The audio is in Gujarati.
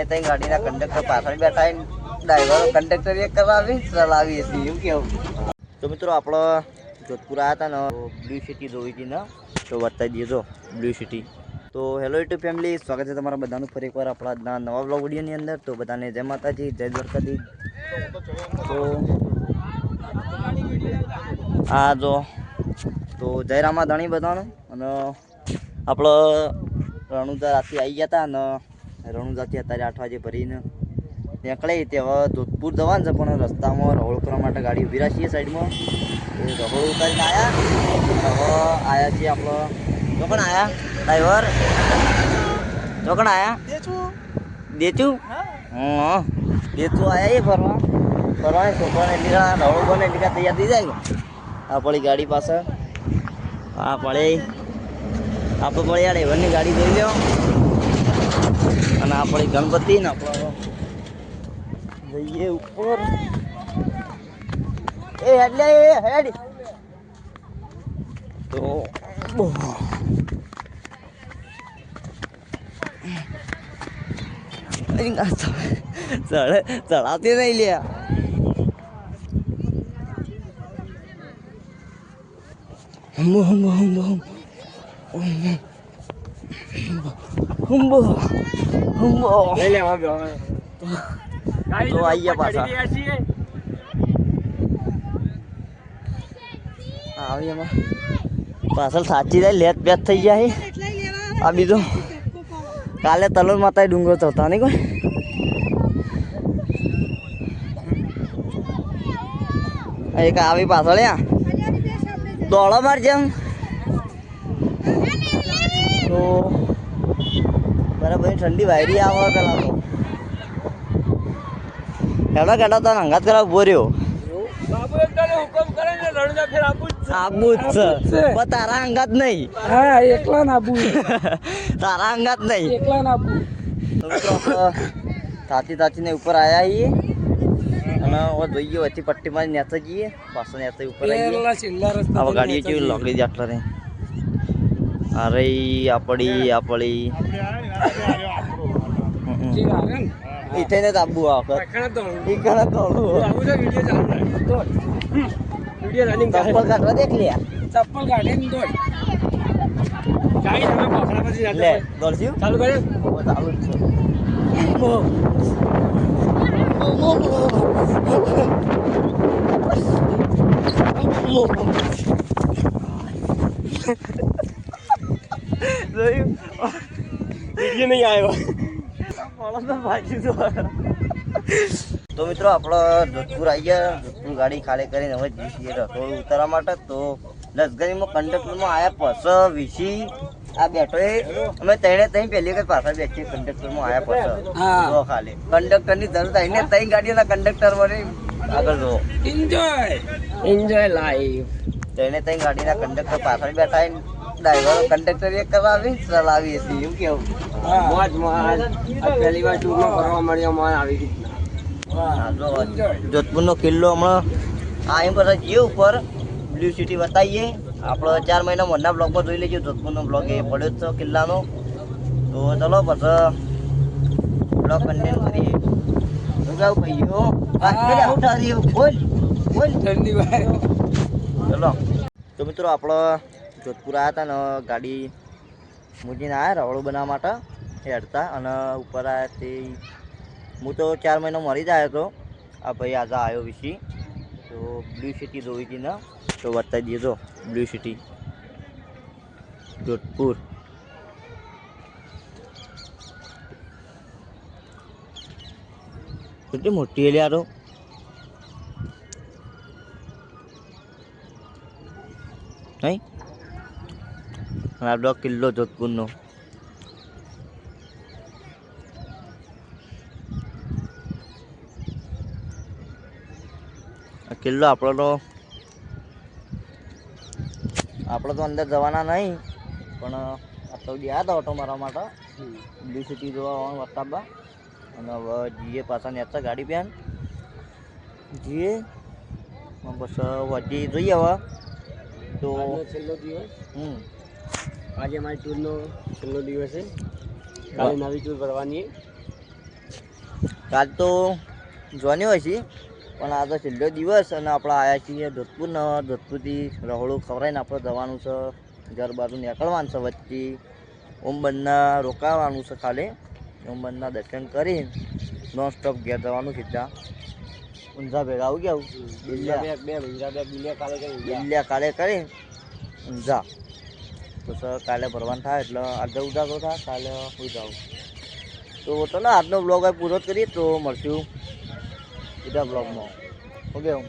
ત્રણે ત્રણ ગાડીના કંડક્ટર પાછળ બેઠા ડ્રાઈવરો કંડક્ટર એક કરાવી ચલાવી હતી એવું કેવું. તો મિત્રો આપણો જોધપુર આવ્યા હતા ને બ્લુ સિટી જોઈ હતી ને તો બતાવી દઈએ જો બ્લુ સિટી. તો હેલો યુટ્યુબ ફેમિલી, સ્વાગત છે તમારા બધાનું ફરી એકવાર આપણા આજના નવા બ્લોગ વિડીયોની અંદર. તો બધાને જય માતાજી, જય દ્વારકાધીશ. તો આ જો તો જય રામા ધણી બધાનું. અને આપણો રણુજા રાતથી આવી ગયા હતા અને રણુજાથી અત્યારે 8 વાગે ભરીને નીકળે તે હવે જોધપુર જવાનું છે, પણ રસ્તામાં રહોળ કરવા માટે ગાડી ઊભી રાખીએ સાઈડમાં. રહોળ ઉતારીને આવ્યા હવે આવ્યા છીએ આપણો ચોકણ આવ્યા ડ્રાઈવર ચોકણ આવ્યા દેચું હા દેચું આવ્યા એ ફરવા છોકરાને લીધા રહોળ બને લીધા તૈયાર થઈ જાય. આ પડી ગાડી પાસે આ પડે આપણે પડે યાર એવરની ગાડી જોઈ લો. અને આ પડી ગણપતિ ને આપણો જઈએ ઉપર. એ હેડલે હેડ તો ચડાવતી નહીં લે. હંબો હંબો હંબો હંબો હંબો લઈ લે તો આઈ ગયા પાછા આવી એમાં પાછળ સાચી જાય લેત બેત થઈ જાય. આ બીજું કાલે તલોદ માતા ડુંગર ચડતા નહીં કોઈ. એક આવી પાછળ દોડો માર જેમ તો બરાબર ઠંડી વાયરી આવે પેલા તો હેડો કેട്ടോ તને અંગાત કરાવ ઉભો રહ્યો. આબુ જ છે તારા અંગાત નહીં. હા એકલા ના આબુ તારા અંગાત નહીં એકલા ના આબુ. તાચીને ઉપર આવ્યા છીએ અને જોઈએ વચ્ચે પટ્ટીમાં નેચા જઈએ પાછળ નેચા ઉપર હવે ગાડીઓ જેવી લોકડી આટલા રહી. અરે આપડી ઇથે ને આબુ આવે ચપ્પલ કાઢવા દેખ લે ચપ્પલ કાઢીને દોડ લે દોડશું ચાલુ કરે ચાલુ જ છે. નહીં આવ્યો તો મિત્રો આપણો જોધપુર આવી ગયા. જોધપુર ગાડી ખાલી કરીને હવે જઈએ રસોડ ઉતારવા માટે. તો લસગરીમાં કંડક્ટરમાં આવ્યા પછી વીસી આ બેઠો અમે ત્રણે ત્રણ પહેલી વખત પાછા બેસીએ કંડક્ટરમાં આવ્યા પછી જો ખાલી કંડક્ટરની જરૂર આવીને ત્રણ ગાડીઓના કંડક્ટર વડે આગળ જુઓ એન્જોય લાઈફ. ત્રણે ત્રણ ગાડીના કંડક્ટર પાછળ બેઠા ડ્રાઈવરો કંડક્ટર એક કરાવી ચલાવી હતી એવું કેવું. મોજ મોજ પહેલી વાર ટૂરમાં ફરવા મળ્યો મોજ આવી ગઈ. જોધપુરનો કિલ્લો હમણાં અહીં પછી જઈએ ઉપર બ્લુ સિટી બતાવીએ. આપણો 4 મહિના મોરના બ્લોગમાં જોઈ લેજો જોધપુરનો બ્લોગ એ પડ્યો જ છે કિલ્લાનો. તો ચલો પછી બ્લોગ કન્ટેન્ટ કરીએ. શું કહું ભાઈઓ બોલ બોલ ઠંડી વાર ચલો. તો મિત્રો આપણો જોધપુર આવ્યા હતા ને ગાડી મૂકીને આવ્યા રવળું બનાવવા માટે હેડતા અને ઉપર આવ્યા તે હું તો 4 મહિનો મરી જાય હતો. આ ભાઈ આજે આવ્યો વિશી તો બ્લુ સિટી જોઈ હતી ને તો બતાવી દઈએ તો બ્લુ સિટી જોધપુર. કેટલી મોટી એલિયા તો નહીં. આપણો કિલ્લો જોધપુરનો કિલ્લો આપણે તો અંદર જવાના નહીં, પણ આટલો ગયા હતા ઓટો મારવા માટે બ્લુ સિટી જોવા વતાબા. અને હવે જઈએ પાછા નેચા ગાડી પેન જઈએ બસ વધી જોઈએ હવે તો. છેલ્લો દિવસ આજે મારી ટૂરનો છેલ્લો દિવસ છે. કાલે નવી ટૂર ભરવાની કાલ તો જોવાની હોય છે પણ આ તો છેલ્લો દિવસ અને આપણે આવ્યા છીએ જોધપુર ને જોધપુરથી રહોળું ખવડાવીને આપણે જવાનું છે ઘર બાજુ નીકળવાનું છે વચ્ચે ઓમ બંધના રોકાવાનું છે ખાલી ઓમ બંધના દર્શન કરી નોન સ્ટોપ ઘેર જવાનું સીધા ઊંઝા ભેગા આવું ગયા બિલ્યા કાલે કરી ઊંઝા તો સર કાલે ભરવાનું થાય એટલે આજે ઉજાગરો થાય કાલે હું જાઉં તો ચલો આજનો બ્લોગ પૂરો જ કરીએ તો મળશું બીજા બ્લોગમાં ઓકે હું